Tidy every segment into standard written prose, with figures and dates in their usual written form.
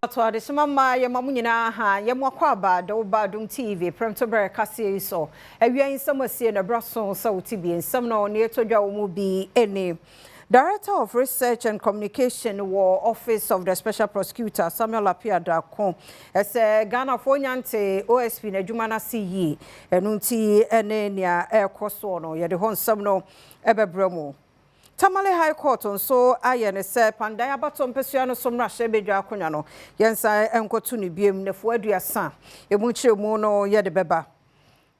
Atwade mama ya mamu nyina ha ya mwakwa ba do ba Adom TV Premtobre Kasee so awia nsam asie na braso so tibi nsam na ne etodwa wo mu bi ene Director of Research and Communication war Office of the Special Prosecutor Samuel Apiadako ese Ghana fo nyante OSP na adwuma na CE enu nti ene nia ekoso no ye de ho nsam no ebebremu Tamale High Court nso aye ne se Kpandai abatom pesua no somra hye bedwa akonya no yensa enkotu ne biem nefo aduasa emu chiremu no ye de beba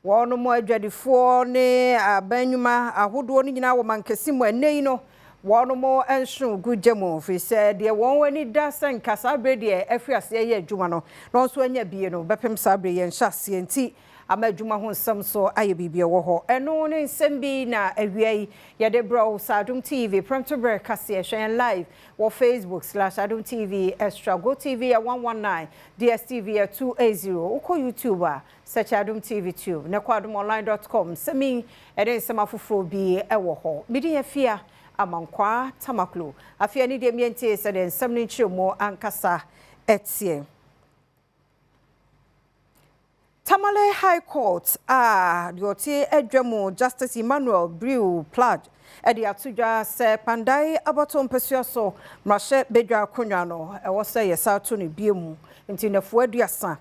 wono mo adwadifo ne abanwuma ahodo no nyina wo mankesi mo anei no wono mo enhwe gujemu fi se de won wani da sanka sabre de afiase ye adwuma no nso anya bie no bepem sabre ye nhase enti amadwuma ho nsam so aye bibie wo ho eno ne nsem bi na awiai ye de bro Adom TV Premtobre Kasee hwen live wo Facebook/Adom TV Extra Go TV at 119 DSTV at 280 uko YouTube search Adom TV 2 na kwadomonline.com semi ede nsem afoforo bi ewo ho midi afia amankwa tamaklo afia ni de miente se de nsem ni chiremo ankasa etie Tamale High Court dioti edwemu Justice Emmanuel Brew Plage edi atudwa se Kpandai abatom pesua so mrahye bedwa akonwa no ewo se yesa to ne biemu nti nefo aduasa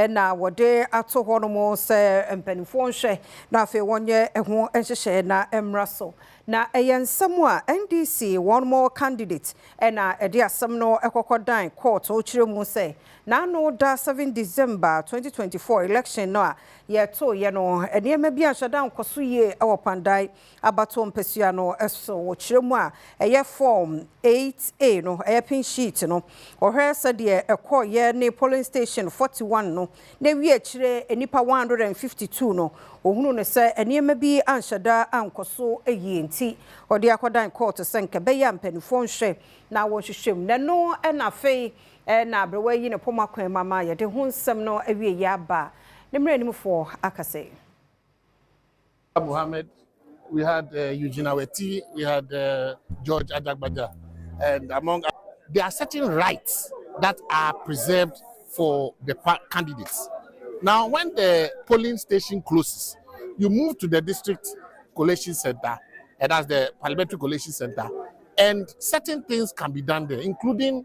na wode ato ho no mo se empanifo nhwe na afi wonye eho enhyehye na emra so na eyensam a NDC one more candidate na edi asem no ekokodan court o chiremu se na no da 7 December 2024 election no a ye to ye no enema bi ahwadan koso ye ewo Kpandai abatom pesua no eso wo chiremu a eye form 8A no eye pin sheet no ohwe se de ekoye ne polling station 41 no na wi akire enipa 152 no ohunu ne se enema bi anhyada ankoso eyienti odi akodan court senke be ya mpanifo nhwe na wo hwehwem na no na fei na abrewa yi ne pomakwan mama ye de ho nsem no awie ya ba ne mranimfo akase Mohammed, we had Eugene Aweti, we had George Adagbaja, and among there are certain rights that are preserved for the candidates. Now, when the polling station closes, you move to the district collation center, and that's the parliamentary collation center, and certain things can be done there, including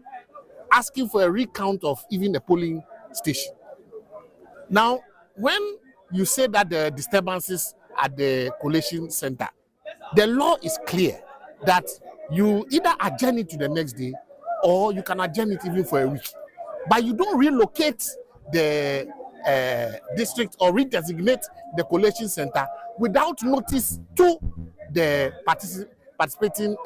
asking for a recount of even the polling station. Now, when you say that the disturbances at the collation center, the law is clear that you either adjourn it to the next day or you can adjourn it even for a week. But you don't relocate the district or redesignate the collation center without notice to the participating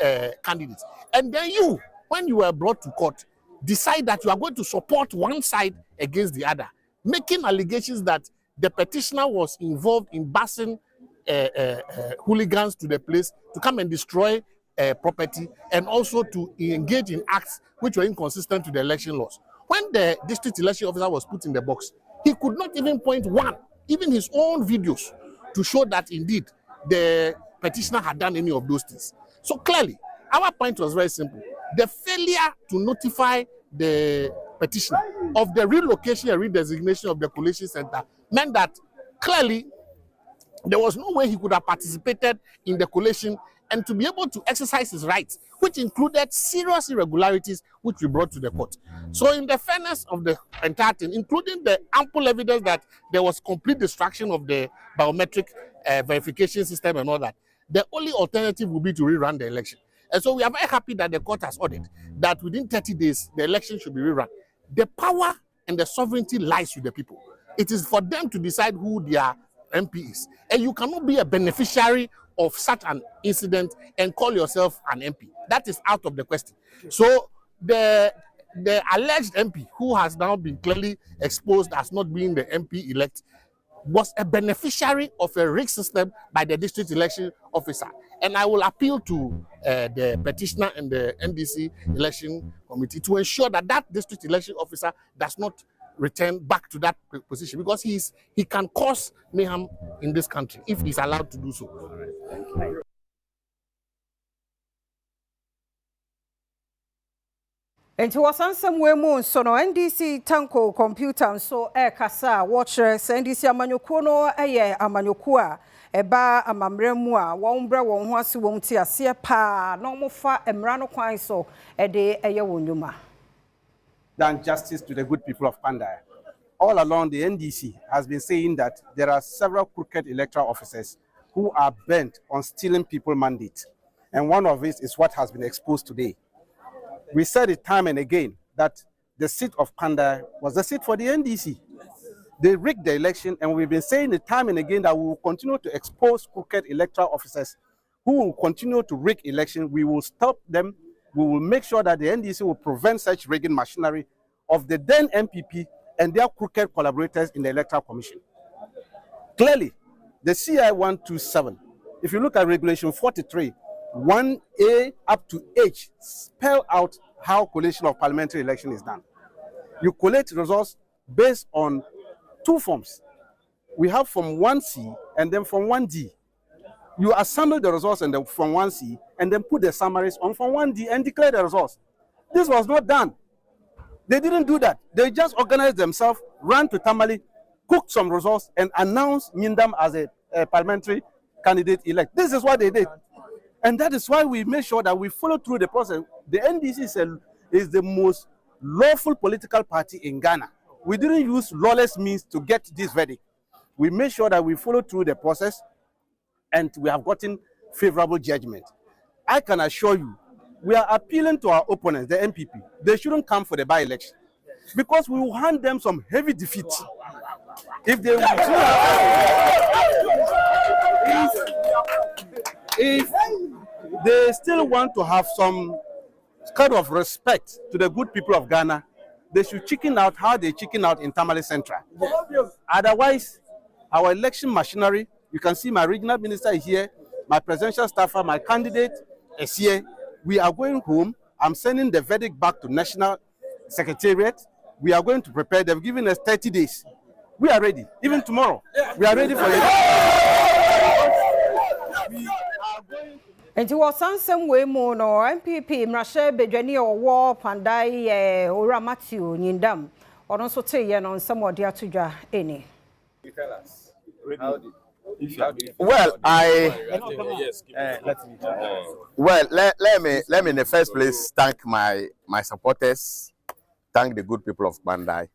candidates. And then you, when you were brought to court, decide that you are going to support one side against the other, making allegations that the petitioner was involved in busing hooligans to the place to come and destroy property and also to engage in acts which were inconsistent to the election laws. When the district election officer was put in the box, he could not even point one, even his own videos, to show that indeed the petitioner had done any of those things. So clearly, our point was very simple. The failure to notify the petitioner of the relocation and redesignation of the collation center meant that clearly there was no way he could have participated in the collation and to be able to exercise his rights, which included serious irregularities which we brought to the court. So in the fairness of the entire thing, including the ample evidence that there was complete destruction of the biometric verification system and all that, the only alternative would be to rerun the election. And so we are very happy that the court has ordered that within 30 days, the election should be rerun. The power and the sovereignty lies with the people. It is for them to decide who their MP is. And you cannot be a beneficiary of such an incident and call yourself an MP. That is out of the question. So the alleged MP, who has now been clearly exposed as not being the MP elect, was a beneficiary of a rigged system by the district election officer. And I will appeal to the petitioner and the NDC election committee to ensure that that district election officer does not return back to that position, because he can cause mayhem in this country if he's allowed to do so. All right. Thank you. Enti wasansam we mu nso no NDC tanko computer nso kasa watcher NDC amanyokuo no eye amanyokuo a eba amamre mu a won bre won ho ase won ti ase pa na omofa emra no kwan so de eye wonuma than justice to the good people of Kpandai. All along, the NDC has been saying that there are several crooked electoral officers who are bent on stealing people's mandate. And one of it is what has been exposed today. We said it time and again that the seat of Kpandai was the seat for the NDC. They rigged the election, and we've been saying it time and again that we will continue to expose crooked electoral officers who will continue to rig election. We will stop them. We will make sure that the NDC will prevent such rigging machinery of the then MPP and their crooked collaborators in the Electoral Commission. Clearly, the CI 127, if you look at Regulation 43, 1A up to H, spell out how collation of parliamentary election is done. You collect results based on two forms. We have from 1C and then from 1D. You assemble the results and from 1C and then put the summaries on from 1D and declare the results. This was not done. They didn't do that. They just organized themselves, ran to Tamale, cooked some results, and announced Nyindam as a parliamentary candidate elect. This is what they did. And that is why we made sure that we follow through the process. The NDC is the most lawful political party in Ghana. We didn't use lawless means to get this verdict. We made sure that we followed through the process, and we have gotten favorable judgment. I can assure you, we are appealing to our opponents, the MPP. They shouldn't come for the by-election, because we will hand them some heavy defeat. If they if they still want to have some kind of respect to the good people of Ghana, they should chicken out how they chicken out in Tamale Central. Otherwise, our election machinery, you can see my regional minister is here, my presidential staffer, my candidate is here. We are going home. I'm sending the verdict back to National Secretariat. We are going to prepare. They've given us 30 days. We are ready. Even tomorrow, we are ready for it. Enti wasansam we mu no MPP mrahye bedwani owo Kpandai ora Matthew Nyindam ono so teye no nsam ode atodwa eni. Well, let me in the first place thank my supporters, thank the good people of Kpandai,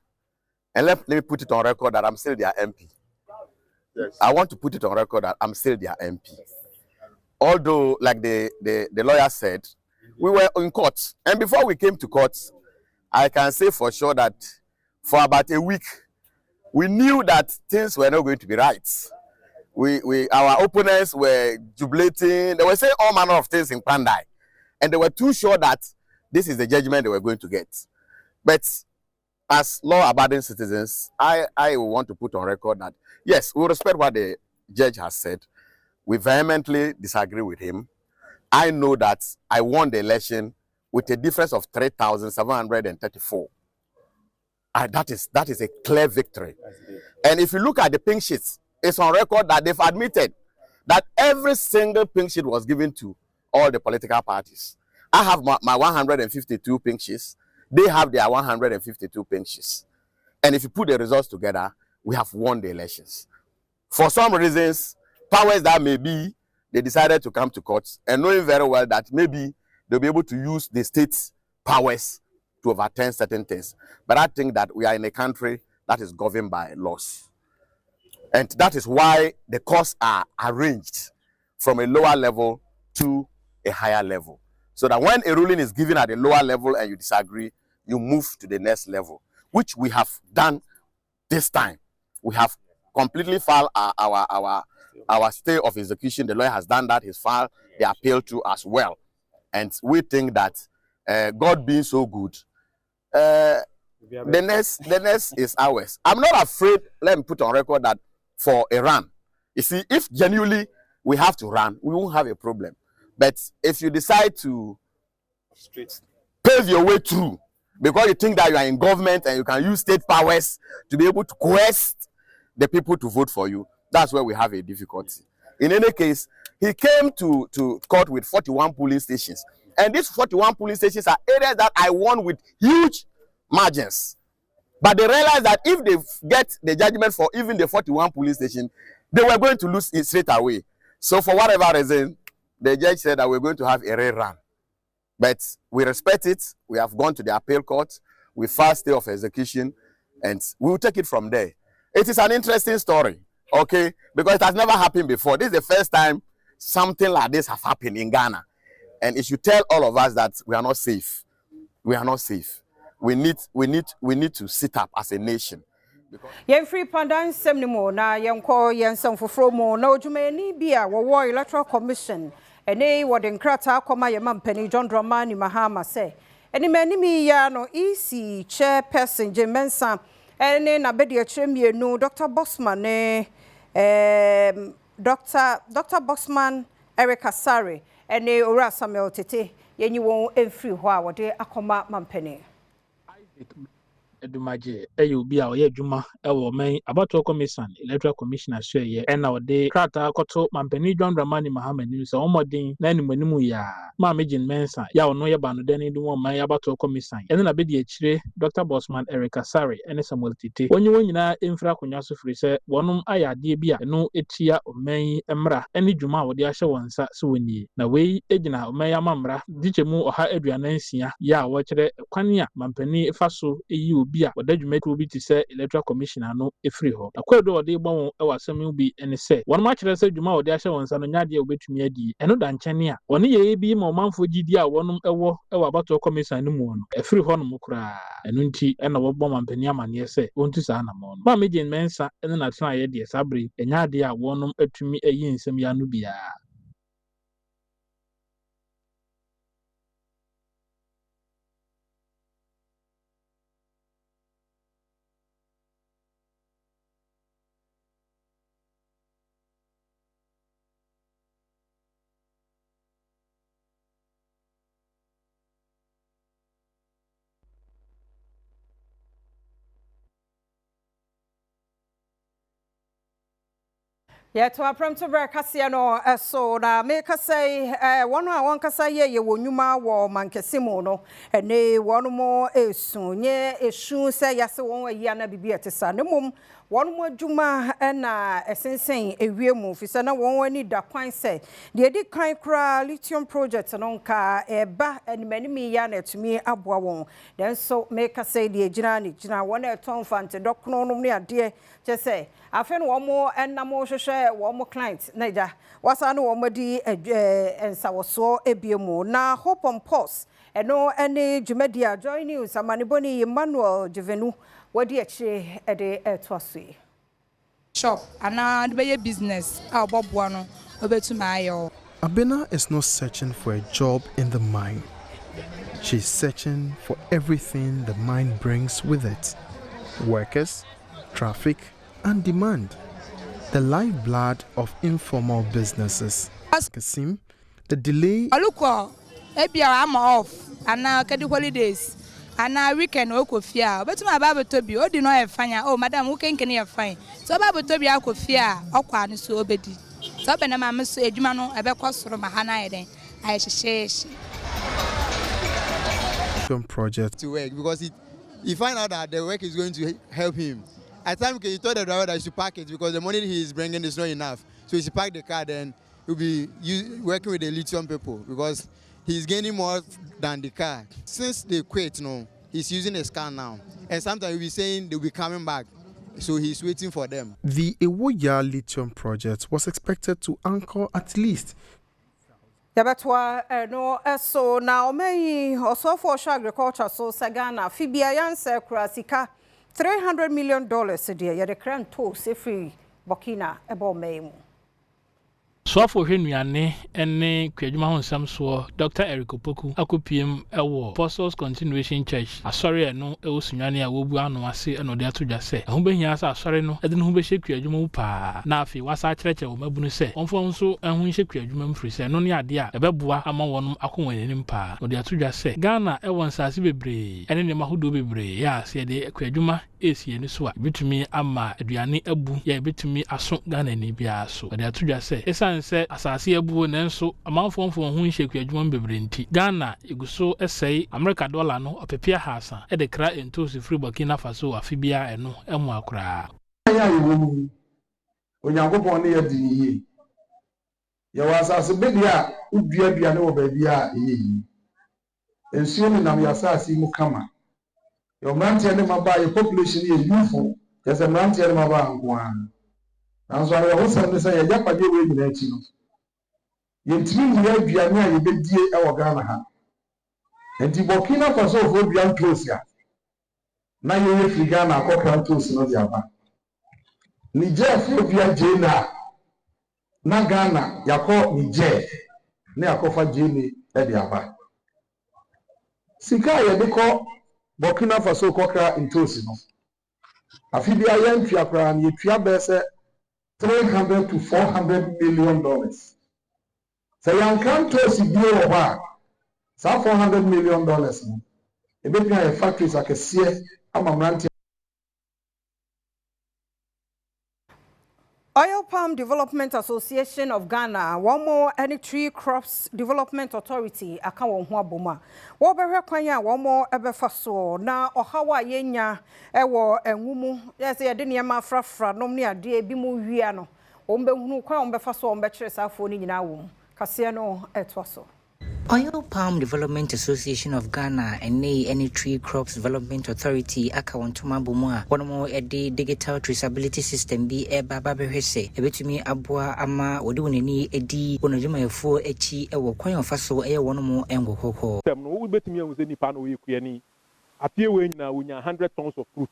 and let me put it on record that I'm still their MP. Yes. I want to put it on record that I'm still their MP. Although, like the lawyer said, we were in court, and before we came to court, I can say for sure that for about a week, we knew that things were not going to be right. Our opponents were jubilating. They were saying all manner of things in Kpandai, and they were too sure that this is the judgment they were going to get. But as law-abiding citizens, I want to put on record that yes, we respect what the judge has said. We vehemently disagree with him. I know that I won the election with a difference of 3,734. That is a clear victory. And if you look at the pink sheets, it's on record that they've admitted that every single pink sheet was given to all the political parties. I have my 152 pink sheets. They have their 152 pink sheets. And if you put the results together, we have won the elections. For some reasons, powers that may be, they decided to come to court, and knowing very well that maybe they'll be able to use the state's powers to overturn certain things. But I think that we are in a country that is governed by laws. And that is why the courts are arranged from a lower level to a higher level. So that when a ruling is given at a lower level and you disagree, you move to the next level, which we have done this time. We have completely filed our stay of execution. The lawyer has done that. He's filed the appeal to as well. And we think that God being so good, the next is ours. I'm not afraid, let me put on record that for a run. You see, if genuinely we have to run, we won't have a problem. But if you decide to pave your way through, because you think that you are in government and you can use state powers to be able to coerce the people to vote for you, that's where we have a difficulty. In any case, he came to court with 41 polling stations. And these 41 police stations are areas that I won with huge margins. But they realized that if they get the judgment for even the 41 police station, they were going to lose it straight away. So for whatever reason, the judge said that we're going to have a rerun. But we respect it. We have gone to the appeal court. We filed stay of execution, and we will take it from there. It is an interesting story, okay? Because it has never happened before. This is the first time something like this has happened in Ghana. And it should tell all of us that we are not safe. We are not safe. We need to sit up as a nation. Yen free Kpandai semnimo na yen ko yen sanfofro mo na odwumani bia wo electoral commission ene wode nkrata akoma ye mampani John Dramani Mahama say eni manimi ya no EC chairperson Jemensa ene na bedi achemienu Dr. Bosman ne Dr. Bosman Eric Asare ene ora Samuel Tete yenyi won emfiri ho a wode akoma mampani Edumaje ubi a oye adwuma ewo man abato commission electoral commissioner so ye na ode krata akoto mampani John Dramani Mahama ni so omodin na animanimu ya ma megin mensa ya ono ye bano den ndi won man abato commission ene na bedi akire Dr. Bosman Eric Asare ene Samuel Tete onye wonyina emfira konwa so firi se wonum ayade bi a no etia oman emra ene dwuma a wode ahye wonsa se woni na wei egina oman amamra dichemu oha aduanansia ya wo kire kwan a mampani faso eyi bia wadadwumeku bi ti se electoral commissioner no efiri ho akwedo wode gbon ewasam bi ene se won ma kire se dwuma wode ahye wonsa no nyade obetumi adi eno da nkyene a woni ye bi ma manfo gidi a wonum ewo abato commissioner no mu no efiri ho no mukura eno nti ena wo bom ampani amane se ontu sa na mo no ma megin mensa ene na tena ye de sabre enyade a wonum atumi ayi nsem ya no bia Yeah, to Premtobre Kasee no so na make say one one kasa ye wonuma wo mankesimo no ene wonu mo esu nye esu say yase won ayi na bibi etesa ne mom wonu mo adwuma na esensen ewiemu fisa na won wani da kwan say de di kan kra lithium project no nka eba enimani ya na etumi aboa won then so make say de gina ni gina won eton fante dokno no ne ade che say afen wo mo enamo hwehwe wo mo client naija wasa no wo madi ensawoso ebiemu na hope on pause eno ene dwumadia joy news amaniboni Emmanuel Jevenu wadi eche ede etwasui shop ana de business a oboboa no obetuma ayo. Abena is not searching for a job in the mine. She's searching for everything the mine brings with it. Workers, traffic, and demand. The lifeblood of informal businesses. Kasim, the delay. Aluko, I'm off, and now kedi holidays, and now weekend okofia. But my Bible Toby, oh, do not fine. Oh, madam, who can you find? So Bible Toby, I could fear, Okwan so obedi. So when I'm a say, Jumano, I bet cost from a Hana, I share. Project to work because he find out that the work is going to help him. At times he told the driver that he should park it because the money he is bringing is not enough. So he should park the car, then he'll be working with the lithium people because he's gaining more than the car. Since they quit, he's using his car now. And sometimes he'll be saying they'll be coming back. So he's waiting for them. The Ewoya lithium project was expected to anchor at least. Yabatwa no so na omeyi osofo agriculture so sagana fibia yanse krasika $300 million de ye de kran to free Burkina ebo meimu so for hwenuane ene kwadwuma ho nsam so Dr. Eric Opoku akopiem ewo Apostles Continuation Church asori eno ewosunwane a wobu ano ase eno de atodwa se ho behia sa asori no ede no ho behye kwadwuma mu pa na afi wasa kyerɛkyɛ wo mabunu se onfo nso ho nhye kwadwuma mfiri se no ne ade a ebeboa ama wonum akonwanenim pa no de atodwa se Ghana ewo nsase bebre ene ne mahodo bebre ya ase de kwadwuma esi eni so a bitumi ama aduane abu ya bitumi aso Ghana ni bia so de atodwa se esa esan se asase abuo nanso amanfo ho nhyeku adwuma bebre nti Ghana eguso esei America dollar no opepia hasa e de kra entosi free Burkina Faso afibia eno emu akra ya yiwu onyankopon ne yedi yi ya wasase bedi a udua dua ne wo baabi a eyi ensuo ne nam yasase mu kama yo mrantie ne maba ye population ye youthful yesa mrantie ne maba nkoa nanso ayo hosam ne say ya japade we nyina chi no yentimi mu aduane a yebedie e wo Ghana ha enti Burkina Faso fo dua ntosia na ye free Ghana akokra ntosi no dia ba Niger fo dua jena na Ghana yakọ Niger na yakọfa jeni e dia ba sika ye de kọ Burkina Faso kokra ntosi no afibia ya ntwa kra na yetwa bese $300 to $400 million say yanka ntosi bio wo ba sa $400 million no ebepia ye factories akese amamrante. Oil Palm Development Association of Ghana, one more any tree crops development authority, aka won ho aboma. Wo behwe kwan ya one more ebefa so na ohawa yenya ewo enwumu. Yes, ye de niam afrafra nom ne ade bi mu wia no. Wo behunu kwan wo befa so wo bekire safo ni nyina wo. Kase no etwa so. Oil Palm Development Association of Ghana and any Tree Crops Development Authority aka wontoma bomu one more digital traceability system bi baba behwese ebetumi aboa ama wode wonani edi wonadwumayefo echi ewo kwan ofaso one mo engokoko system no wo betumi anwuse nipa no we kuani apie we nyina wonya 100 tons of fruit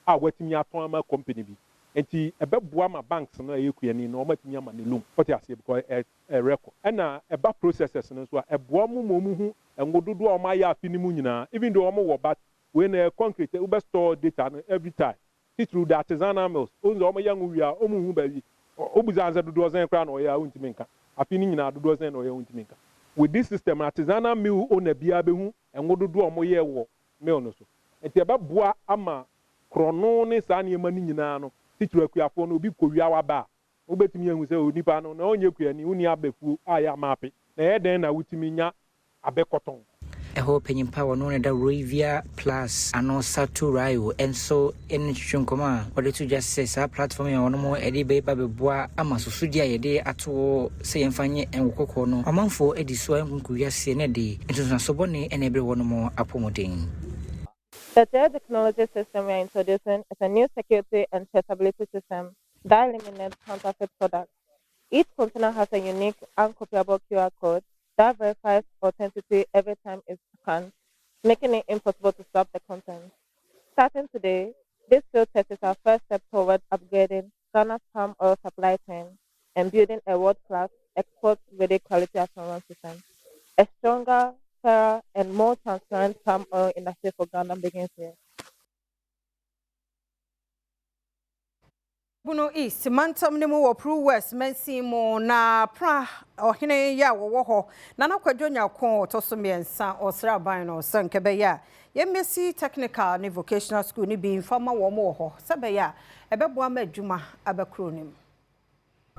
a watumi aton ama company bi enti ebeboa ma banks no ayekuani no matumi ama ne loan what you say because a record na eba processes no so eboa mu hu engododo o ma ya afini mu nyina even though o but when a concrete we store data every time through the artisanal mills onzo o ma ya nwia o mu hu ba wi obuzanza dodo zen kra na o ya untimi nka afini nyina dodo zen na o ya untimi nka with this system artisanal mill owner bia be hu engododo o mo ye wo mill no so enti ebeboa ama krono ne sa ne ma ni nyina no titru akuafo no obi kowia waba obetimi ehu se onipa no na onye kuani uni abefu aya mape na eden na wutimi nya abekoton eho penyimpa wono ne da Ravia Plus ano Satu Rayo enso enhwenkoma wode to just say sa platform ya wono mo ede be ba beboa ama susudi ayede ato se yemfanye enkokoko no amanfo edi so enkuya se ne de enso so bone ene ebe wono mo apomodin. The technology system we are introducing is a new security and traceability system that eliminates counterfeit products. Each container has a unique, uncopyable QR code that verifies authenticity every time it's scanned, making it impossible to swap the content. Starting today, this field test is our first step toward upgrading Ghana's palm oil supply chain and building a world-class export-ready quality assurance system. A stronger, fairer, and more transparent palm oil industry for Ghana begins here. Buno East, Mantam Nemo or Pru West, Mensimo, na pra or Hine ya wo na kwadwonya kon tosome ensa or sraban or san kebeya. Ye mesi technical ni vocational school ni bi informa wo mo ho. Sebeya ebeboa madwuma abakronim.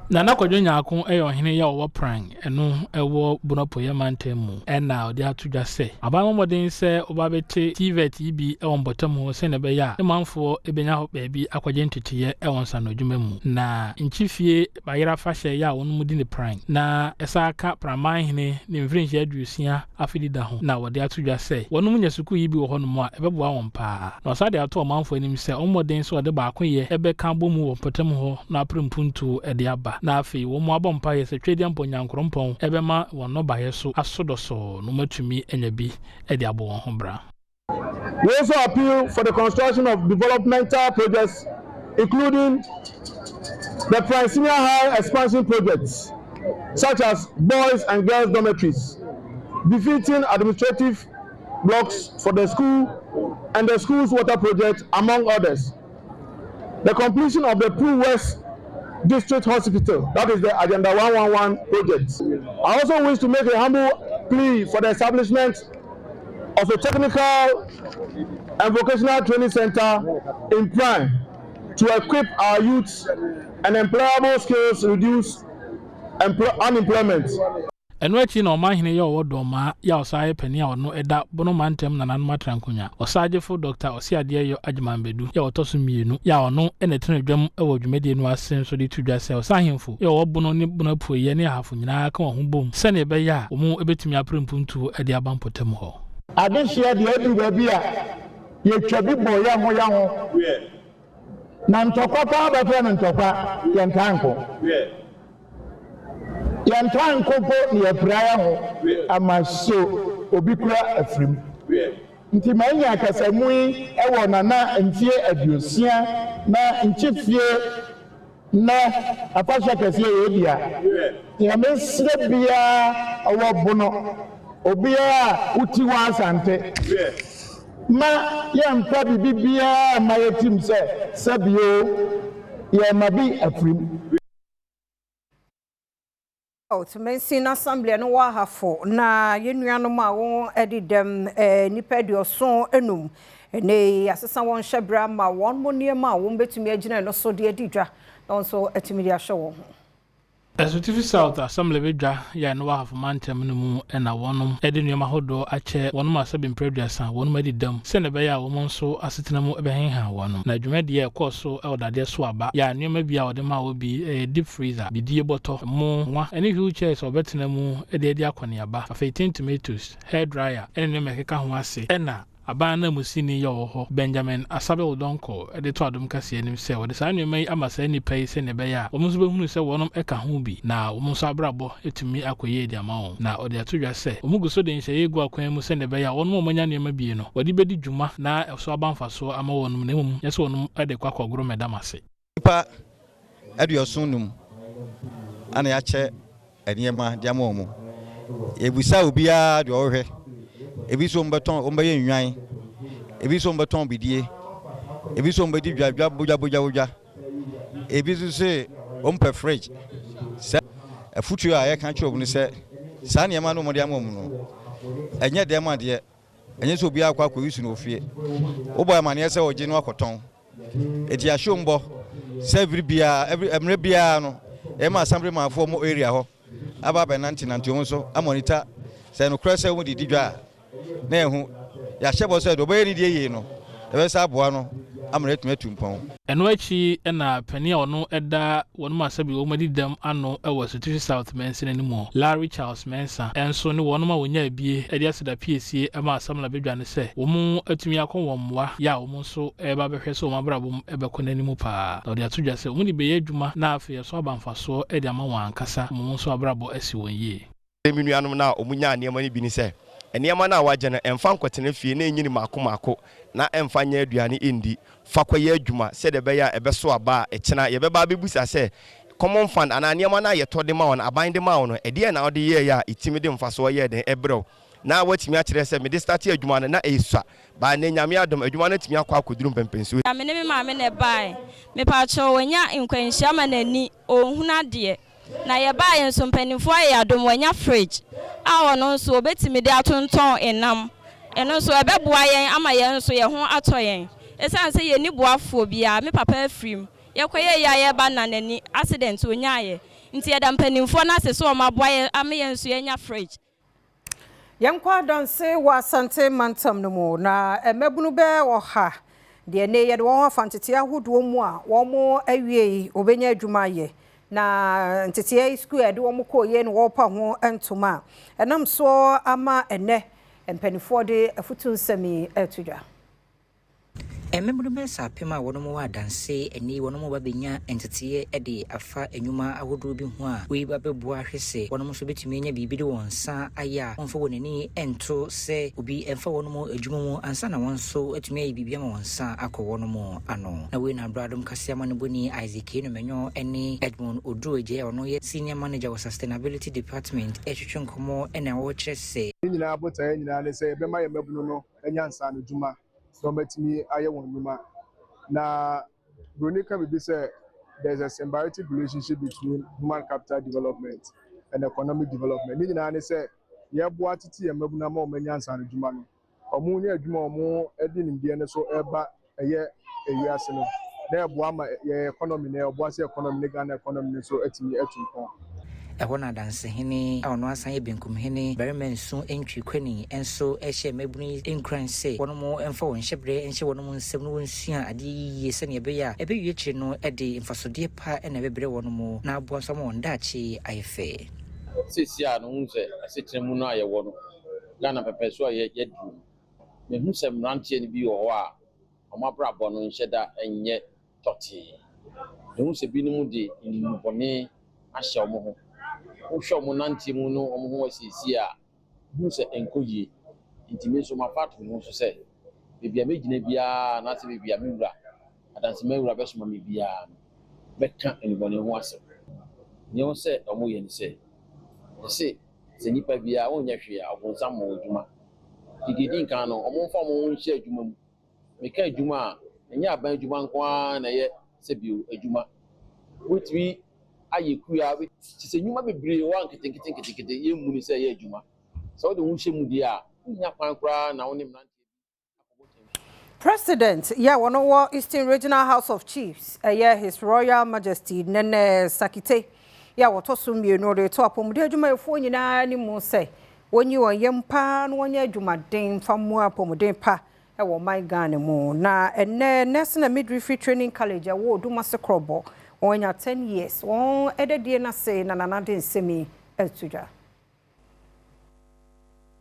Na kwadwonya akon ohene ya wo pran eno ewo bunopo ye mantemu ena odi atudwa se abamomodin se obabete TVET bi ewon botam ho se ne be ya manfo ebenya ho baabi akwaje ntetiye ewon sanodwuma mu na nchifie bayira fashe ya wonu mudi ne pran na esaka praman hene ne mfrinje adusia afidida ho na wodi atudwa se wonu munya suku yi bi wo hono mu a ebeboa won pa na osade ato manfo anim se omodin so ode ba akon ye ebe kan bomu wo botam ho na prempuntu ede aba na afi wo mo abompa ye se twedi ampo nyankrompon ebema won no baye so asodoso no matumi enyabi ede abo won ho bra. We also appeal for the construction of developmental projects including the senior high expansion projects such as boys and girls dormitories, defeating administrative blocks for the school and the school's water project, among others. The completion of the Pru West District Hospital, that is the Agenda 111 project. I also wish to make a humble plea for the establishment of a technical and vocational training center in Prime to equip our youths and employable skills, reduce unemployment. Eno achi na omahene ye owodo ma ya osaye pani a ono eda bono mantem na nanuma trankunya osagefo Dr. Osiade yo Adjumambedu ya otoso mienu ya ono ene tenedwam ewo dwumede nu asen so de tudwa se osahemfo ya obono ne bono puoye ne ahafo nyina ka ho bom se ne be ya omu ebetumi aprempuntu ade abampotem ho Adehye de adu ba bi a ye twabi bo ya ho na ntokwa pa ba fe ntokwa ye ntanko yantanko po ne apraya ho amaso obi kura afrim nti manya akasamui ewo nana ntie aduosia na nchifie na apasha kase ye bia ya mesre bia awobono obi a uti wa asante ma ya mpa bibia ma yetim se sabio ya mabi afrim to mention assembly no wa hafo na yenuanom a won edidem nipa dioso enum ne asesa won hyebra ma won moniem a won betumi agina no so de adidwa no so etimi dia hwe won Executive South Assembly bedwa ya no wa hafo mantem no mu na wonum edinuama hodo ache wonum asabim producer wonum adidam se ne be ya won so asetena mu ebehenha wonum na dwumade ye koso e odade so aba ya nuama bia wode ma obi deep freezer bidie boto mu nwa any wheelchairs obetena mu ede akoniaba afetin tomatoes hair dryer ene mekeka ho ase ena abana musini yo ho Benjamin Asabe Odonko ede to Adom Kasee anim se wode sa nuama amasa ni pai se ne be ya omunso behunu se wonum eka ho bi na omunso abrabo etumi akoye di ama won na ode atodwa se omuguso de nhye egu akwan mu se ne be ya wonum omanya nuama bi no wode bedi dwuma na so abanfaso ama wonum na mum yese wonum ede kwakogro medamase pa aduoso num ana ya che eniema di ama omu ebusa obia de ohwe ebi so mbeton ombaye nwan ebi so mbeton bidie ebi so mbedi dwadwa boja ebi so se ompe fridge se afutu a ye kan kire obunu se sa ne ma no mo de amom no enye de ma de enye so obi akwa akwa yusu no ofie oboy ma ne se oje no akoton edi ahombo se every emre bia no e ma assembly man for mo area ho aba be nanti wo so amonita se no krese wo di didwa na ehu ya hyebo se do be ni die yi no e be sa aboa no amre tumpon eno achi na pani a ono eda wonum asabi wo madidam ano ewo City South Mensa animu Larry Charles Mensa enso ne wonum a wonya abie ede aseda PSA ama asamla bedwa ne se wo mu atumi akon womwa ya wo mu so eba behwe so wo mabrabom ebekọ nanimu pa na ode atodwa se wo ni be yadwuma na afi so abanfaso ede ama wan kasa wo so abrabo asi won yie minuanom na omunya anema ni bi ni se enema na waje na emfa nkwetene fie na enyini mako na emfa nya aduane endi fakwaye adwuma se de be ya ebeso aba ekena ye beba bebusa se common fund ana enema na ye tode ma won aban de ma won ede na ode ye ya itimi de mfaso ye den ebrew na watimi a kire se me de start adwuma na esua ba na nyame adom adwuma na timi akwa akoduru mpempensu me ne me maame na bai me pa cho wonya nkwanhia ma nani ohuna de na ye ba ye nso mpanimfo aye Adom wanya fridge a ono nso obetimi de atonton enam eno nso ebeboa yen ama yen nso ye ho atoyen esan se ye ni boafo bia me papa afrim ye kwaye ya ye ba na nani accident onyaye nti ye da mpanimfo na se so o maboa ye ama yen nso ye nya fridge yankwa danse wa sante mantam no mu na emebunu be wo ha de ne ye de wo fantete ahodo mu a wo mo awie obenya adwuma ye na ntete school ede wo mko ye no wo pa ho entoma enam so ama ene empanifo de afutu nsami etudwa Emembre mesa pema wono wa danse eni wono ba benya entete ede afa enwuma ahodoro bi ho a we ba beboa hwese wono so betumi nya bibi de wonsa aya onfo wonani ento se obi emfa wono adwuma mu ansa na wonso atumi ayi bibi ama wonsa akọ wono ano na we na Adom Kasee amane boni Isaac no menyo ene Edmond Odroje wono ye senior manager of sustainability department etwetwe nkomo ena wo kire se nyina abota nyina ne se be ma ye mabunu no enya ansa no dwuma so metimi aye won dwuma na Bronika be say there's a symbiotic relationship between human capital development and economic development nyina ne se ye boa titi ye mabuna ma o menya ansa no dwuma no omu nya adwuma omu edi nimde ne so eba eye ewiase no na eboa ma ye economy na eboa se economy ne Ghana economy so atimi atunpon ɛhɔ na dansehene a ɔno asan yɛ benkumhene barima nso ntwi kwani nso ɛhyɛ mabuni nkran sɛ wɔn mo ɛmfa wɔn hyɛbrɛ nhyɛ wɔn mo nsɛm no wɔnsua ade yie sɛnea ɛbɛyɛ a ɛbɛwie kyire no ɛde mfasodeɛ pa ɛna ɛbɛbrɛ wɔn mo na aboa nso ma wɔn daakye ayɛ fɛ sisi a no hu sɛ asekyerɛ mu no a yɛwɔ no Ghana pɛpɛ so a yɛdu mehu sɛ mmeranteɛ no bi wɔ hɔ a ɔmo abrabɔ no nhyɛ da ɛnyɛ tɔtee mehu sɛ binom de nnubɔne ahyɛ ɔmo ho wohwɛ ɔmo nante mu no ɔmo ho asiesie a mehu sɛ ɛnkɔ yie nti me nso mafa ato mu nso sɛ baabi a megyina biara na sɛ baabi a mewura adanse mewura bɛsoma me biara no bɛka nnubɔne ho asɛm nyɛ wo sɛ ɔmo yɛ ne sɛ ɛsɛ sɛ nipa biara wonyɛ hwee a ɔbonsam ma adwuma digidi nkan no ɔmo mfa ɔmo ho nhyɛ adwuma mu meka adwuma a ɛnyɛ aban adwuma nko ara na ɛyɛ sɛ bio adwuma wotumi ayɛ kuya sɛ nnwuma bebree wɔ nketenkete yɛmmu ne sɛ ɛyɛ adwuma sɛ wode ho hyɛ mu deɛ a wonya kwan koraa na wo ne mmeranteɛ President, one of Eastern Regional House of Chiefs, His Royal Majesty Nene Sakite. What also me no de to apom de adwuma efo nyina ni mu say wonyi won yempa no wonya adwuma den famu apom den pa e wo my Ghana mu na ene National Midwifery Training College wo Dumase Krobo wonya 10 years won ededie na say na nana den semi etuja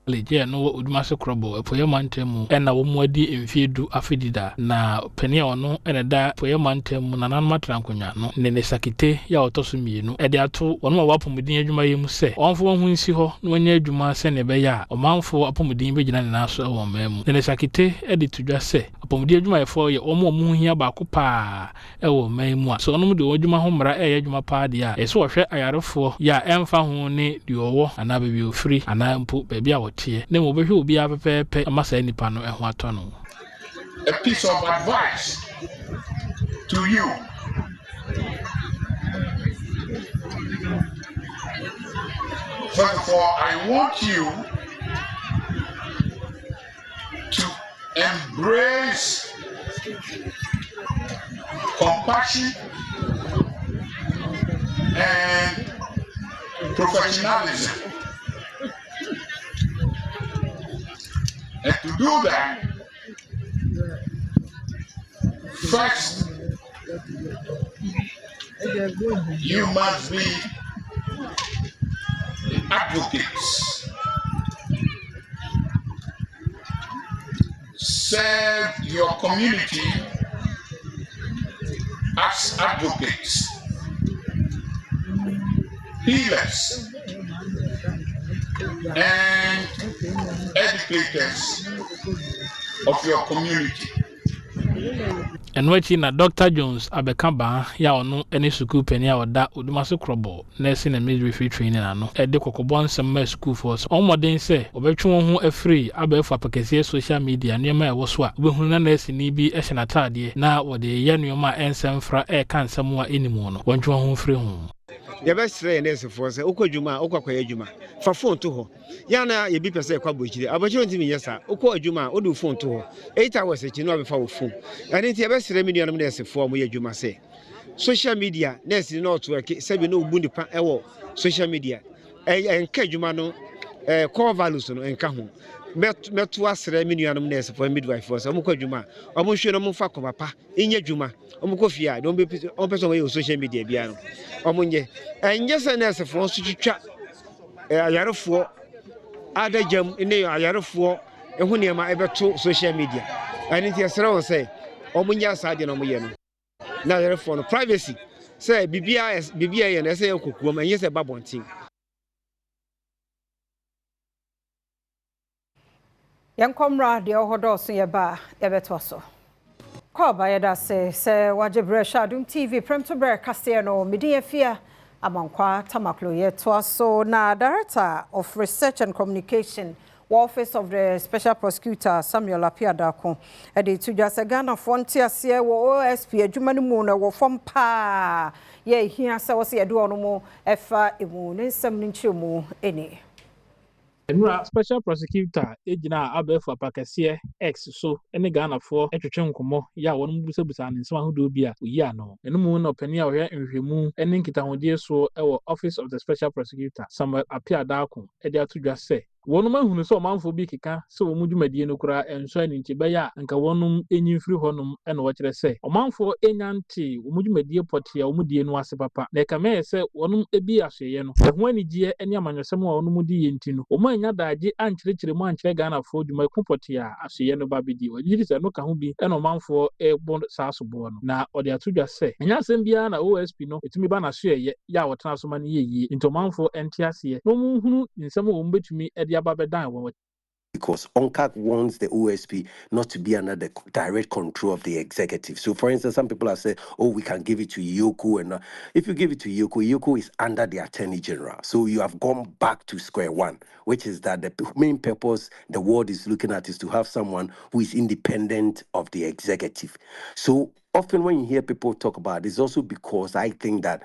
Leje no Udumase Krobo epoye mantemu ena wo muadi emfiedu afidida na penia ono ene da poye mantemu na nan matrankonya no Nene Sakite ya otoso mienu ede ato wono wapomudin adwuma yemu se onfo ho nsi ho no nya adwuma se ne be ya omanfo apomudin be gina ne naso e wo mamu Nene Sakite ede tudwa se apomudin adwuma efo ye omo hia ba ko pa e wo mamu a so onom de adwuma ho mra e adwuma pa de a eso wohwe ayarefo ya emfa ho ne de owo ana bebi ofiri ana mpo bebi a ne mo behwe obi apepepe amasa nipa no eho ato no. A piece of advice to you. First of all, I want you to embrace compassion and professionalism. And to do that, first, you must be advocates. Serve your community as advocates, healers, and educators of your community. And waiting na Dr. Jones abekamba ya ono ene school penia oda Udumase Krobo nursing and midwifery training ano e de kokobon sem school force omoden se obetwe won ho afri abefa pakese social media niema e woso a obehunu na nurse ni bi e hye tade na wode ye nioma ensemfra e kan samu a enimu no wontwe ho fri ho ya besre nurse force okwadwuma okwakwaya adwuma fa phone to ho yana ye bi pese kwa bochire abochire ntimi yesa okwa adwuma odu phone to ho 8 hours echi no abefa wo phone ani nti ye besre mi nuanom nurse for mo ye adwuma se social media nurse no to eke sabi no obu nipa ewo social media enka adwuma no core values no enka ho meto asre mi nuanom nurse for midwife for so mo kwa adwuma omo hwe no mo fa ko papa enya adwuma omo ko fia don be on person we social media bia no omo nye enye se nurse for so twitwa ayarefo adajam ine ayarefo ehu niema ebeto social media ani ti esere won say omo nya asade no mo ye no na ayarefo no privacy say bibia ye na say kokuom enye se babontin yankomra de ohodo so ye ba ebeto so kwa ba ye da se wajebre Adom TV Premtobre Kasee no medi afia amankwa tamaklo ye to so na Director of Research and Communication Office of the Special Prosecutor Samuel Apiadako ede to just Ghana frontier ase wo OSP adwuma no mu na wo fom pa ye hia se wo se edo no mo efa emu ne nsam no nchemu eni Enura special prosecutor ejina abefo Pakase X so ene Ghana for etwetwe nkomo ya won busabusa ne nsem ahodo bi a oyi ano enum na opani a ohwe nhwemu ene nkitahode so ewo office of the special prosecutor Samuel Apiadako ede atodwa se wonum ahunu so manfo bi keka se wo mudwumadie no kura enso ani ntibaya anka wonum enyimfiri honum ene wo kire se omanfo enyante wo mudwumadie potia wo mudie no ase papa na kama se wonum ebi ahweye no ho anigye ene amanyosem a wonum di yenti no nya daji ankyerɛkyerɛ mu ankyerɛ Ghana fo dwuma kupɔte a ahyeɛ no ba bedi wagiri sɛ no ka ho bi ɛna ɔmanfo ɛbɔ saa so boɔ no na ɔde atodwa sɛ ɛnya asɛm biara na OSP no etumi ba na so yɛ ya wɔtena so ma no yie nti ɔmanfo ɛnte aseɛ na ɔmo hunu nsɛm a wɔn betumi ɛde aba bɛdan wɔn. Because ONCAC wants the OSP not to be under the direct control of the executive. So, for instance, some people are saying, oh, we can give it to Yoko. And if you give it to Yoko is under the Attorney General. So you have gone back to square one, which is that the main purpose the world is looking at is to have someone who is independent of the executive. So often when you hear people talk about it, it's also because I think that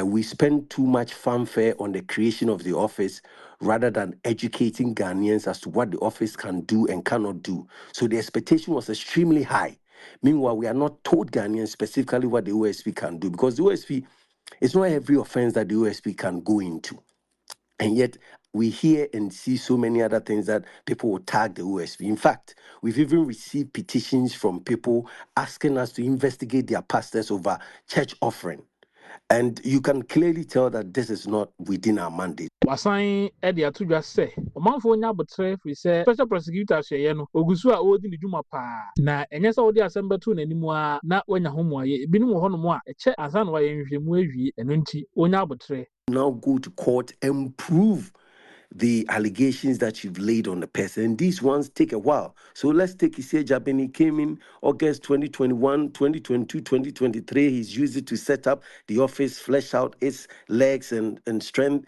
we spend too much fanfare on the creation of the office rather than educating Ghanaians as to what the office can do and cannot do. So the expectation was extremely high. Meanwhile, we are not told Ghanaians specifically what the OSP can do, because the OSP, it's not every offense that the OSP can go into. And yet we hear and see so many other things that people will tag the OSP. In fact, we've even received petitions from people asking us to investigate their pastors over church offering. And you can clearly tell that this is not within our mandate. Wasan edi atudwa se omanfo nya botre fi se special prosecutor hweye no ogusu a odi ne dwuma pa na enye se odi asembatu nanimu a na wanya homoaye ebinum ho no mo a eche asan wa yenhwemu awie eno nti onya botre. Now go to court and prove the allegations that you've laid on the person. These ones take a while. So let's take Issei Jabin. He came in August 2021, 2022, 2023. He's used it to set up the office, flesh out its legs and strength.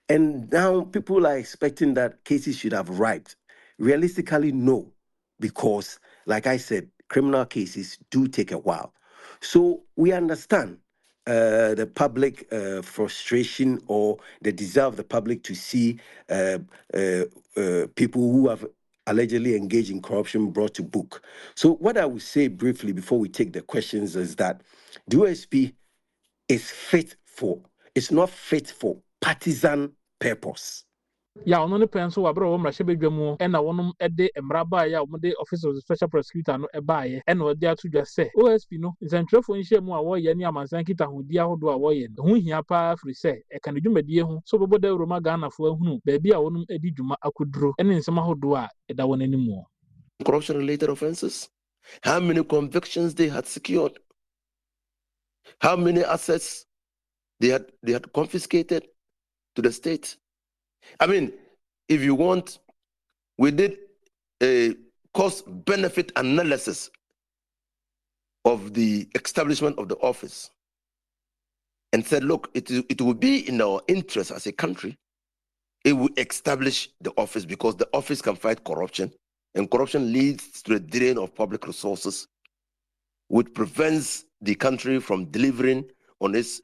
And now people are expecting that cases should have arrived. Realistically, no. Because, like I said, criminal cases do take a while. So we understand the public frustration or the desire of the public to see people who have allegedly engaged in corruption brought to book. So what I would say briefly before we take the questions is that the OSP is it's not fit for partisan purpose. Ya ono ne penso wa bro wo mrahye bedwamu e na wonum ede emraba ya wo de office of the special prosecutor no ebaaye e na ode atudwa se OSP no nsentrefo nhyiamu a wo ye ne amansan kita hodi ahodo a wo ye no ho hia pa afri se e kan dwumadie ho so boboda Roma Ghana fo ahunu ba bia wonum edi dwuma akoduro ene nsem ahodo a eda wonanimu. Corruption related offenses, how many convictions they had secured, how many assets they had confiscated to the state. I mean, if you want, we did a cost-benefit analysis of the establishment of the office and said, look, it will be in our interest as a country, it will establish the office because the office can fight corruption, and corruption leads to the drain of public resources, which prevents the country from delivering on its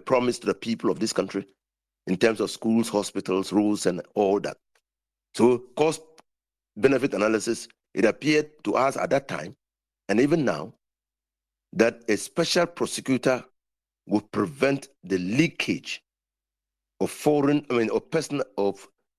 promise to the people of this country in terms of schools, hospitals, roads, and all that. So cost-benefit analysis, it appeared to us at that time, and even now, that a special prosecutor would prevent the leakage of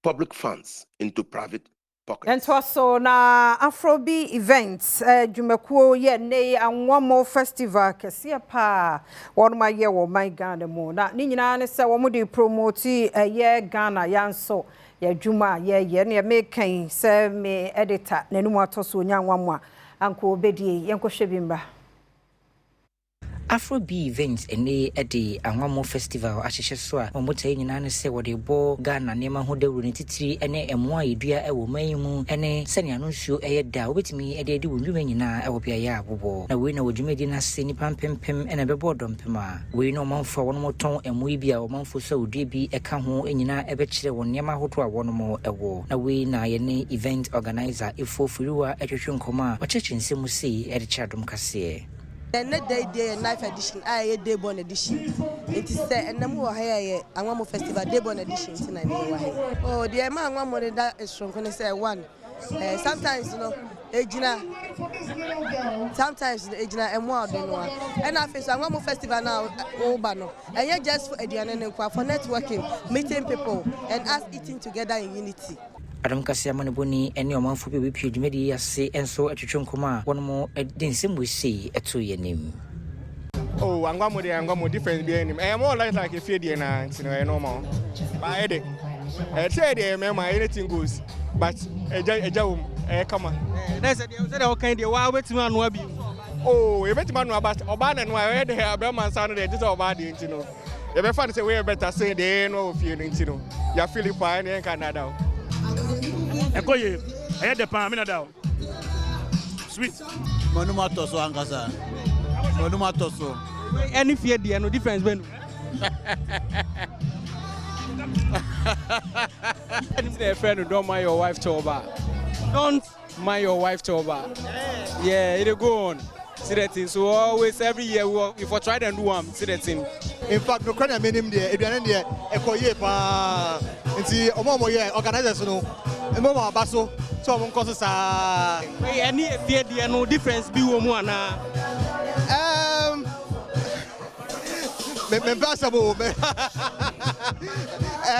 public funds into private pockets. And also na Afrobi events Jumekuo ye ne Anwamoo festival Kasee pa one my year wo my Ghana mo na ni nyina ne se wo mo de promote ye Ghana yanso ye dwuma ye ne make se me editor nanu atoso nya Anwamoo anko obedie yenkohwe bimba. Afrobi events ene ede Anwamoo festival ahyehyɛ so a omotai nyina ne se wode bo Ghana nema ho dawuro ne titiri ene emoa edua ewo manyimu ene sene anu nsuo da obetimi ede edi wonwuma nyina ewo bia ya abobo na we na wodwumadi na se nipa pempem ene bebo dompem a we no manfo wono moton emoi bia wo manfo saudi bi eka ho nyina ebekire won nema hoto a wono mo ewo na we na ye ne event organizer efofiriwa etwetwe nkoma a ochechense mu sei ede Adom Kasee. Net day and knife edition, I day born edition. It is said, and the more higher Anwamoo festival day born edition. Oh, the amount one more that is from when I say one. Sometimes, you know, Ejina. Sometimes the Ejina and more than one. And I face Anwamoo festival now, Obano. And yet just for Ediana for networking, meeting people, and us eating together in unity. Adom Kasee Amaneboni ene omanfo bi pie dwumedi ase enso atwetwe nkoma wono mo de nsem we see eto yenim. Oh, Anwamoo difference be enim. More like a fear na ntino normal. But ede. Say dey me anything goes. But eja come on. That's say dey kind dey wa wetin anu abi. Oh, e betima anu about oba na no e dey Abraham san dey just oba dey ntino. E be fan say we better say dey no fear ntino. Ya Philip and en Canada. Ekoye, the pan minadao. Sweet. Monuma toso angasa. Monuma toso. Any fear there, no difference when. A friend who don't mind your wife to over. Don't mind your wife to over. Yeah, it'll go on. See that thing. So always every year if we try and do one, see that thing. In fact, no crane minim there. If you are there, ekoye pa. Inti omo ye organizers no. Emo baso. So mo nkoso sa. Any fear there, no difference be wo mu ana. Me passable.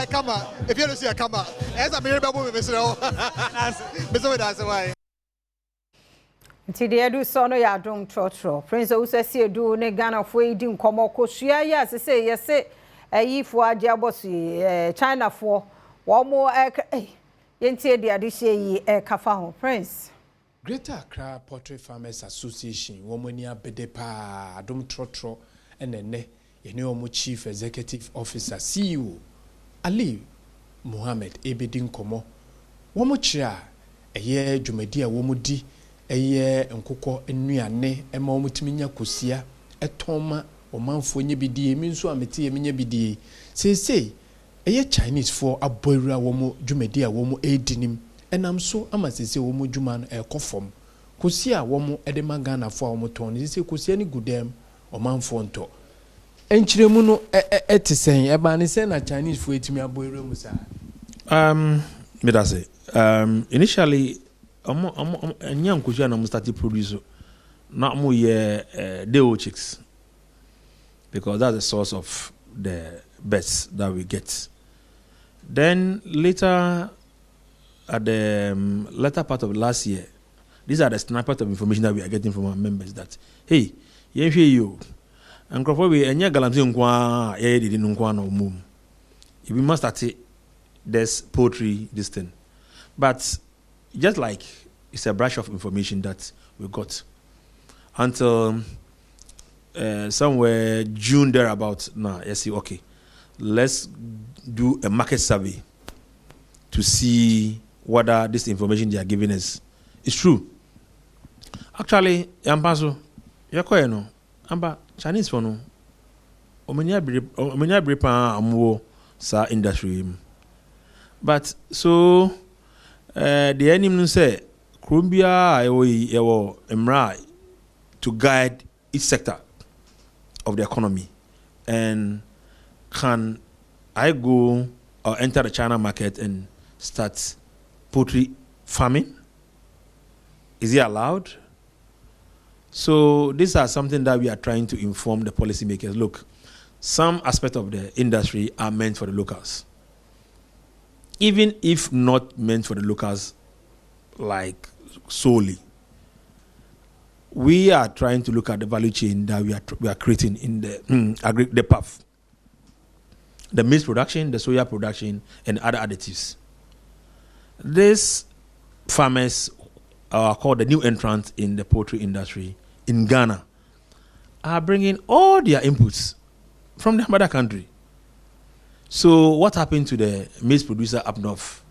Come on. If you don't see a come on. As a mere babu me so. Beso that's why. Nti de edu so no ya Adom trotro Prince Usasi edu ne Ghana fo edi nkomo kosua ya sese yese ayifo age abosu China fo wo mo yentie de ade hye yi kafa ho Prince. Greater Accra Poultry Farmers Association wo mo ni abede pa Adom trotro enene ye ne wo Chief Executive Officer CEO Ali Mohammed ebedi nkomo wo mo chia eye dwumadi a wo mo di eye nkokɔ nnuane ema omutiminya kosia etoma omanfo nye bidie mi nso amete eminya bidie sesei eye Chinese for aboira wo mo dwumadi a wo mo edinim enam so ama sesei wo mo dwuma no ekofom kosia wo mo edema Ghana fo wo mo ton sesei kosia ni gudem omanfo nto enchiremu no etisen eba ne se na Chinese for etimi aboira mu sa me da say initially nyam kuja na start produce na mo ye deo chicks because that's the source of the birds that we get. Then later at the latter part of last year, these are the snippets of information that we are getting from our members that hey, you and probably enya galamse nkwa ye didi nkwa na omum. We must start this poultry this thing. But just like it's a brush of information that we got until somewhere June thereabout. Now, you see, okay, let's do a market survey to see whether this information they are giving us is true. Actually, Yampaso, you're no, Amba Chinese for no, omenya bripa amuo sa industry. But so. The enemy say Columbia ewo emra to guide each sector of the economy, and can I go or enter the China market and start poultry farming? Is it allowed? So these are something that we are trying to inform the policymakers. Look, some aspects of the industry are meant for the locals. Even if not meant for the locals, like solely, we are trying to look at the value chain that we are creating in the path, the maize production, the soya production, and other additives. These farmers are called the new entrants in the poultry industry in Ghana, are bringing all their inputs from the mother country. So what happened to the maize producer up north?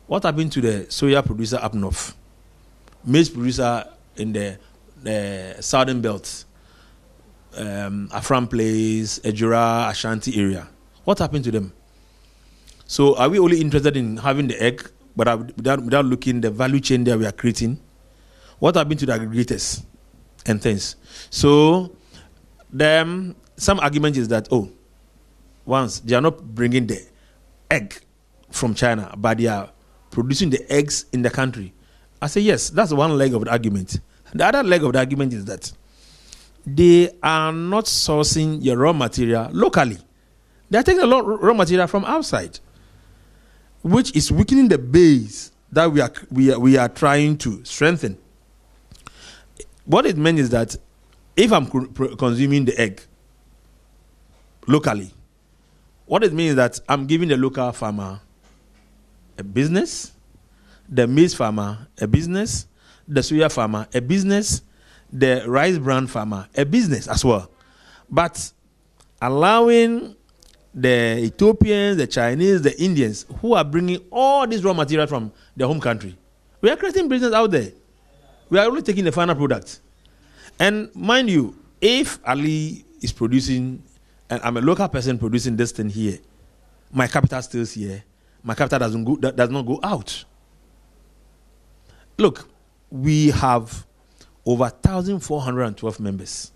What happened to the soya producer up north? Maize producer in the southern belt, Afram Place, Ejura, Ashanti area. What happened to them? So are we only interested in having the egg, but without looking the value chain that we are creating? What happened to the aggregators and things. So some argument is that once they are not bringing the egg from China, but they are producing the eggs in the country. I say yes, that's one leg of the argument. The other leg of the argument is that they are not sourcing your raw material locally. They are taking a lot of raw material from outside, which is weakening the base that we are trying to strengthen. What it means is that if I'm consuming the egg locally, what it means is that I'm giving the local farmer a business, the maize farmer a business, the soya farmer a business, the rice bran farmer a business as well. But allowing the Ethiopians, the Chinese, the Indians, who are bringing all this raw material from their home country, we are creating business out there. We are only taking the final product. And mind you, if Ali is producing, and I'm a local person producing this thing here, my capital stays here. My capital does not go out. Look, we have over 1,412 members.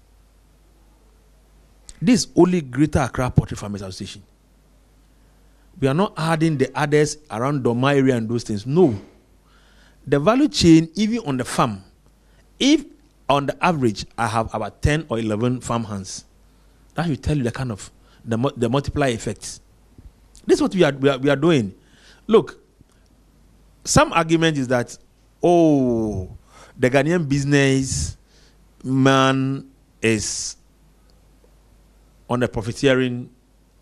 This is only Greater Accra Poultry Farmers Association. We are not adding the others around Doma area and those things. No. The value chain, even on the farm, if on the average I have about 10 or 11 farm hands, that will tell you the kind of the multiplier effects. This is what we are doing. Look, some argument is that, the Ghanaian business man is on a profiteering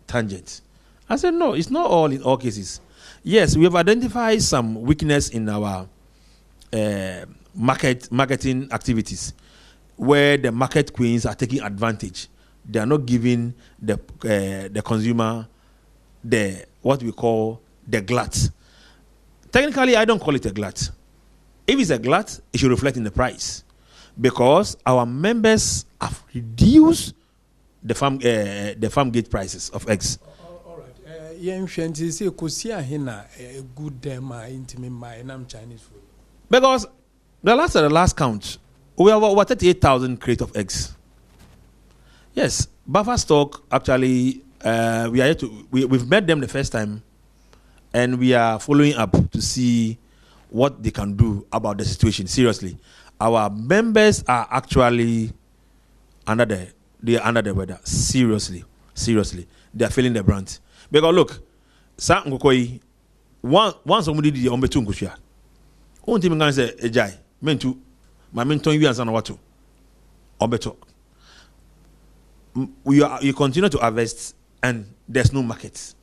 tangent. I said, no, it's not all in all cases. Yes, we have identified some weakness in our marketing activities where the market queens are taking advantage. They are not giving the consumer what we call the glut. Technically, I don't call it a glut. If it's a glut, it should reflect in the price, because our members have reduced the farm gate prices of eggs. All right. Chinese food. Because the last count, we have over 38,000 crates of eggs. Yes, buffer stock. Actually, we've met them the first time, and we are following up to see what they can do about the situation. Seriously, our members are actually under the weather. Seriously, they are feeling the brunt. Because look, once somebody did the ombetu nkushia, one team can say ejai mentu my menton you answer what to ombetu. You continue to harvest and there's no market.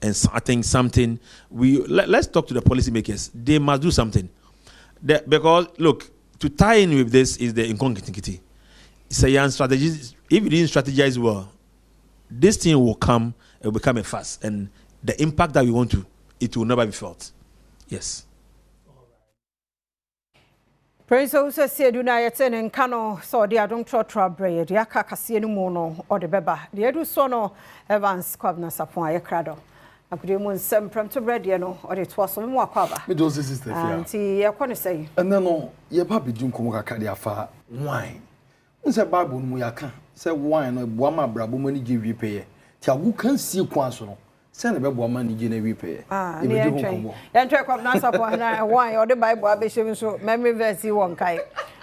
And I think something let's talk to the policymakers. They must do something. Because look, to tie in with this is the incongruity. It's a young strategy. If you didn't strategize well, this thing will come. It will become a fuss, and the impact that we want it will never be felt. Yes. Prince also said, "Do not attend and cano so the Adom traceability. The Aka Kasee no mono or the Beba. The Edu Sono Evans Kwabna Sapon a crado. I could even send Premtobre Kasee or it was some more cover. Me do sister. Auntie, I want to say. And then no, ye papi dun komo kadia fa wine. Unse Bible mu yaka say wine no boama brabo mani gi wi peye. Ti agu kan si kwan so no. Say na be boama ni gi na wi peye. E be di komo. Yan twa kwab na Sapon na wine or the Bible abehye so memory verse won kai.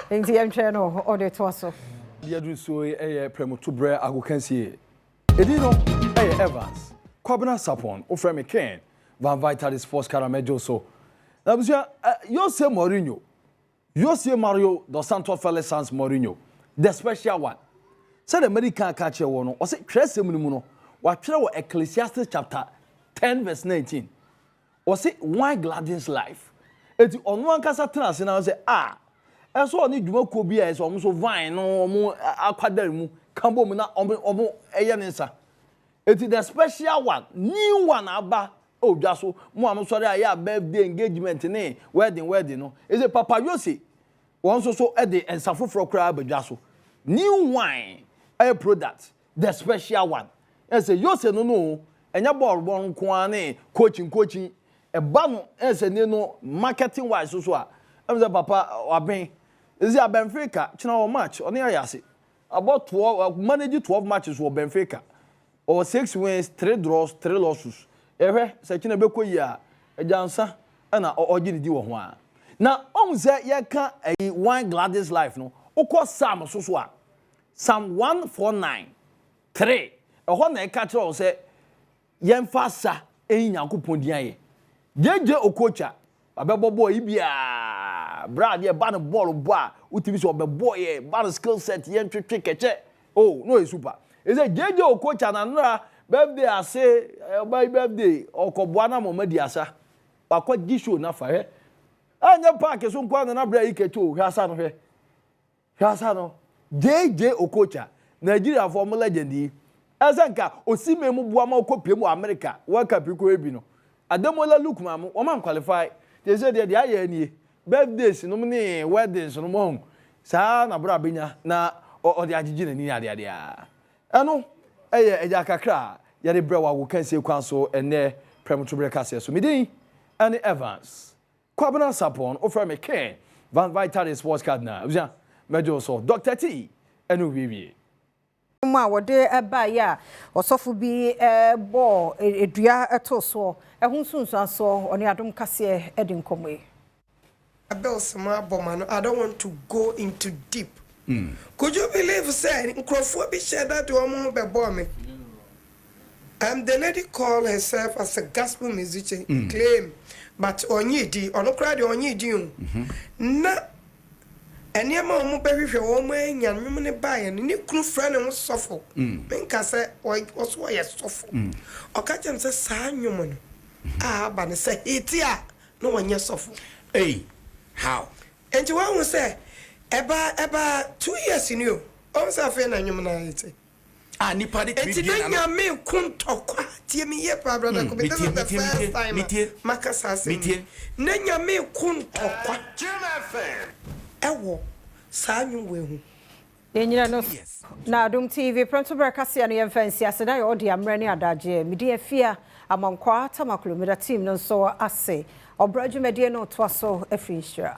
Enti yan twa no or the to so. Dia du so Premtobre Kasee. Edi no Evans. Kwabna Sapon, Ofremi Ken, Van Vitalis Force Caramejo so. Now, you say Mourinho. You say Mario dos Santos Feliz Sans Mourinho. The special one. Say the American catcher one, or say Traceability, what Ecclesiastes chapter 10, verse 19. Or say, why Gladden's life? It's on one casa trans, and I say, I saw need you could be as almost vine or more aquadermu, Cambo, omo, Ayanensa. It is the special one, new one aba. Just so I'm sorry, I have birthday engagement wedding no. Is it Papa Yossi? Once so at the and Safu for crab just so. New wine, a product, the special one. As a Yossi no, and your born kwane, coaching, a bano as a no marketing wise so. I'm the Papa Waben. Is it Benfica? China match on the Ayasi. About 12 manage 12 matches for Benfica. Or 6 wins, 3 draws, 3 losses. Such in a beko ya a jansa and or gini di one. Now on that ya can a one Gladys life no. Oko Sam so Psalm 149 3. A one catch all say yen fasa e Nyankopon dia ye. Jeje Okocha abebo boy bia brad ye ban ball boy utimi so obebo ye ban skill set yen twetwe keche. Oh no e super. Is a Jeje Okocha na nra birthday ase by birthday okoboa na mama di asa. Akwa gisho na fa he. Anya park so nkwa na bra ikeche o hwasa no hwe. Hwasa no JJ Okocha Nigeria former legend Ezenka osime mu bua ma okopie mu America waka piko ebi no Ademola look mamu o man qualify they say they aye ani birthdays no ne weddings no mo saa na bra benya na o de agigi na ni ade eno eye eja kakra ye de bra wa wo kan se kwan so ene Premtobre Kasee so midin any Evans Kwabena Sapon offer me Ken Van Vital Sports Card na uja mejo so Dr. T enu wiwie ma wode eba ya osofu bi bo edua etoso ehunsunsun so oni Adom Kasee edin komoe Abelsma bomano I don't want to go into deep. Could you believe say nkrofo bi share that woman be bomb me? The lady called herself as a gospel musician claim but onyidi onokra de onyidi na eniema omo behwehwe omo enyanwem ne bae ne kunu fra ne ho sofo menka se oso ye sofo okachem se saa nwom no ba ne se etia no wonye sofo how enti wa hu se eba 2 years ni o say afa na nwom na ite nipa de enti na nyame kuntokwa tie me ye pa brother ko be the first time makasa se na nyame kuntokwa ewo sanyu wehu yenyira no na Adom TV Premtobre Kasee no yemfansi aseda ye odi amre ne adaje midi afia amankwa tamakulu meda team no so ase obraju medie no to so afri hira